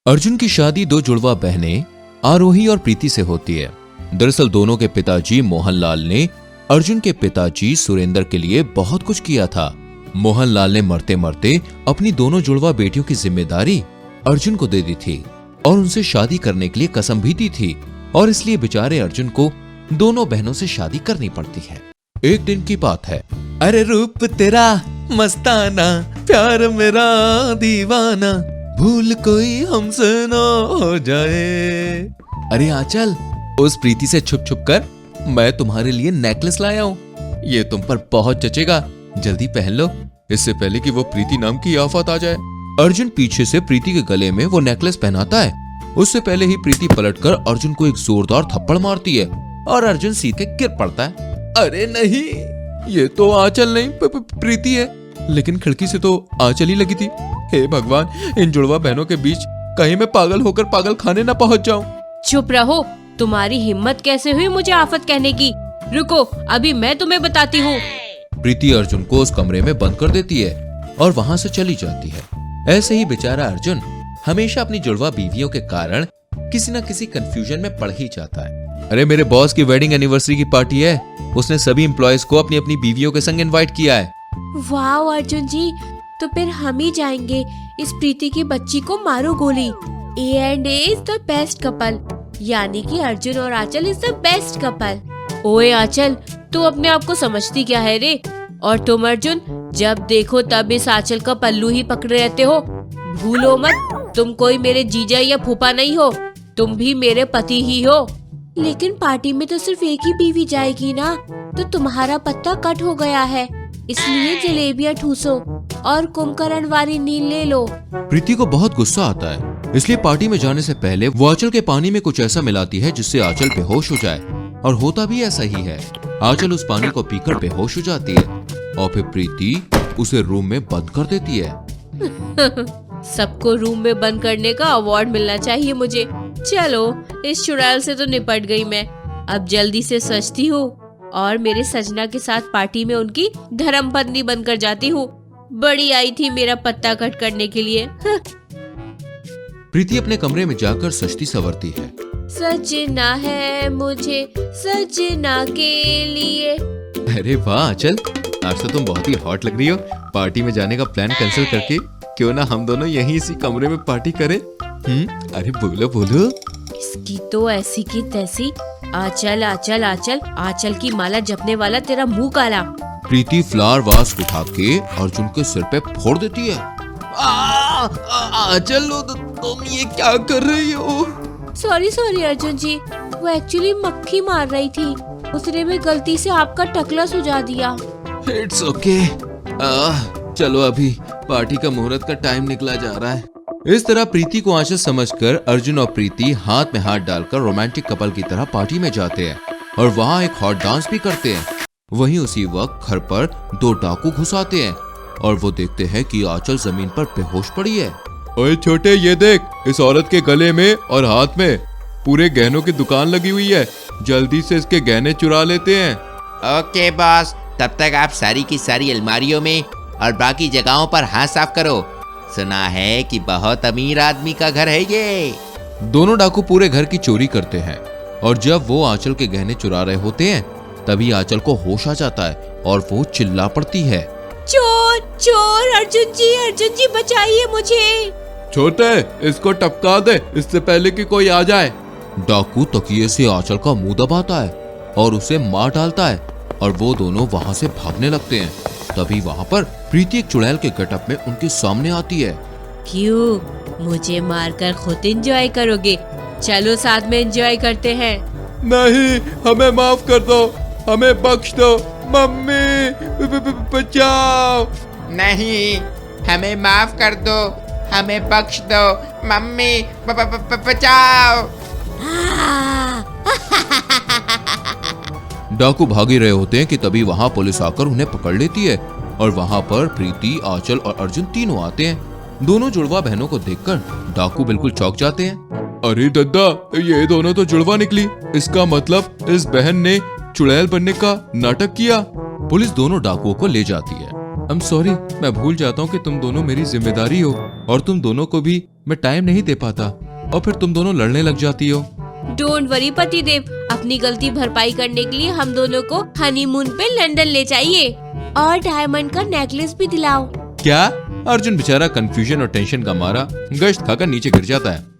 अर्जुन की शादी दो जुड़वा बहनें आरोही और प्रीति से होती है। दरअसल दोनों के पिताजी मोहनलाल ने अर्जुन के पिताजी सुरेंद्र के लिए बहुत कुछ किया था। मोहनलाल ने मरते मरते अपनी दोनों जुड़वा बेटियों की जिम्मेदारी अर्जुन को दे दी थी और उनसे शादी करने के लिए कसम भी दी थी, और इसलिए बेचारे अर्जुन को दोनों बहनों से शादी करनी पड़ती है। एक दिन की बात है। अरे रूप तेरा मस्ताना, प्यार मेरा दीवाना, भूल कोई हमसे ना हो जाए। अरे आंचल, उस प्रीति से छुप छुप कर मैं तुम्हारे लिए नेकलेस लाया हूँ। ये तुम पर बहुत जचेगा, जल्दी पहन लो, इससे पहले कि वो प्रीति नाम की आफत आ जाए। अर्जुन पीछे से प्रीति के गले में वो नेकलेस पहनाता है। उससे पहले ही प्रीति पलटकर अर्जुन को एक जोरदार थप्पड़ मारती है और अर्जुन सीधे गिर पड़ता है। अरे नहीं, ये तो आंचल नहीं प्रीति है, लेकिन खिड़की से तो आंचल ही लगी थी। हे भगवान, इन जुड़वा बहनों के बीच कहीं मैं पागल होकर पागल खाने न पहुंच जाऊं। चुप रहो, तुम्हारी हिम्मत कैसे हुई मुझे आफत कहने की? रुको, अभी मैं तुम्हें बताती हूँ। प्रीति अर्जुन को उस कमरे में बंद कर देती है और वहाँ से चली जाती है। ऐसे ही बेचारा अर्जुन हमेशा अपनी जुड़वा बीवियों के कारण किसी न किसी कंफ्यूजन में पड़ ही जाता है। अरे मेरे बॉस की वेडिंग एनिवर्सरी की पार्टी है, उसने सभी एम्प्लॉयज को अपनी अपनी बीवियों के संग इनवाइट किया है। वाह अर्जुन जी, तो फिर हम ही जाएंगे। इस प्रीति की बच्ची को मारो गोली। A&A is the best couple, यानी कि अर्जुन और आंचल इज द बेस्ट कपल। ओए आंचल, तू अपने आप को समझती क्या है रे? और तुम अर्जुन, जब देखो तब इस आंचल का पल्लू ही पकड़े रहते हो। भूलो मत, तुम कोई मेरे जीजा या फूफा नहीं हो, तुम भी मेरे पति ही हो। लेकिन पार्टी में तो सिर्फ एक ही बीवी जाएगी ना, तो तुम्हारा पत्ता कट हो गया है, इसलिए जलेबियां ठूसो और कुंभकर्ण वाली नींद ले लो। प्रीति को बहुत गुस्सा आता है, इसलिए पार्टी में जाने से पहले वो आंचल के पानी में कुछ ऐसा मिलाती है जिससे आंचल बेहोश हो जाए, और होता भी ऐसा ही है। आंचल उस पानी को पीकर बेहोश हो जाती है और फिर प्रीति उसे रूम में बंद कर देती है। सबको रूम में बंद करने का अवार्ड मिलना चाहिए मुझे। चलो, इस चुड़ैल से तो निपट गई मैं। अब जल्दी से सजती हूँ और मेरे सजना के साथ पार्टी में उनकी धर्मपत्नी बनकर जाती हूँ। बड़ी आई थी मेरा पत्ता कट करने के लिए। प्रीति अपने कमरे में जाकर सजती संवरती है। सजना है मुझे सजना के लिए। अरे वाह आंचल, आज तो तुम बहुत ही हॉट लग रही हो। पार्टी में जाने का प्लान कैंसिल करके क्यों ना हम दोनों यहीं इसी कमरे में पार्टी करें? अरे बोलो बोलो। इसकी तो ऐसी की तैसी। आंचल आंचल आंचल, आंचल की माला जपने वाला तेरा मुंह काला। प्रीति फ्लावर वास उठा के अर्जुन के सिर पे फोड़ देती है। आंचल, तुम ये क्या कर रही हो? सॉरी अर्जुन जी, वो एक्चुअली मक्खी मार रही थी, उसने भी गलती से आपका टकला सुझा दिया। It's okay. चलो, अभी पार्टी का मुहूर्त का टाइम निकला जा रहा है। इस तरह प्रीति को आंचल समझकर अर्जुन और प्रीति हाथ में हाथ डालकर रोमांटिक कपल की तरह पार्टी में जाते हैं और वहाँ एक हॉट डांस भी करते हैं। वहीं उसी वक्त घर पर दो डाकू घुस आते हैं और वो देखते हैं कि आंचल जमीन पर बेहोश पड़ी है। ओए छोटे, ये देख, इस औरत के गले में और हाथ में पूरे गहनों की दुकान लगी हुई है, जल्दी से इसके गहने चुरा लेते हैं। ओके बॉस, तब तक आप सारी की सारी अलमारियों में और बाकी जगहों पर हाथ साफ करो। सुना है कि बहुत अमीर आदमी का घर है ये। दोनों डाकू पूरे घर की चोरी करते हैं और जब वो आंचल के गहने चुरा रहे होते हैं तभी आंचल को होश आ जाता है और वो चिल्ला पड़ती है, चोर चोर, अर्जुन जी बचाइए मुझे। छोटे, इसको टपका दे, इससे पहले कि कोई आ जाए। डाकू तकिए से आंचल का मुंह दबाता है और उसे मार डालता है और वो दोनों वहाँ से भागने लगते हैं। तभी वहाँ पर प्रीति एक चुड़ैल के गेटअप में उनके सामने आती है। क्यों, मुझे मारकर खुद एंजॉय करोगे? चलो साथ में एंजॉय करते हैं। नहीं, हमें माफ कर दो, हमें बख्श दो, मम्मी बचाओ। नहीं, हमें माफ कर दो, हमें बख्श दो, मम्मी बचाओ। डाकू भागे रहे होते हैं कि तभी वहाँ पुलिस आकर उन्हें पकड़ लेती है और वहाँ पर प्रीति, आंचल और अर्जुन तीनों आते हैं। दोनों जुड़वा बहनों को देखकर डाकू बिल्कुल चौंक जाते हैं। अरे दद्दा, ये दोनों तो जुड़वा निकली, इसका मतलब इस बहन ने चुड़ैल बनने का नाटक किया। पुलिस दोनों डाकुओं को ले जाती है I'm sorry, मैं भूल जाता हूँ कि तुम दोनों मेरी जिम्मेदारी हो और तुम दोनों को भी मैं टाइम नहीं दे पाता और फिर तुम दोनों लड़ने लग जाती हो। डोंट वरी पतिदेव, अपनी गलती भरपाई करने के लिए हम दोनों को हनीमून पे लंदन ले जाइए और डायमंड का नेकलेस भी दिलाओ। क्या? अर्जुन बेचारा कंफ्यूजन और टेंशन का मारा गश्त खाकर नीचे गिर जाता है।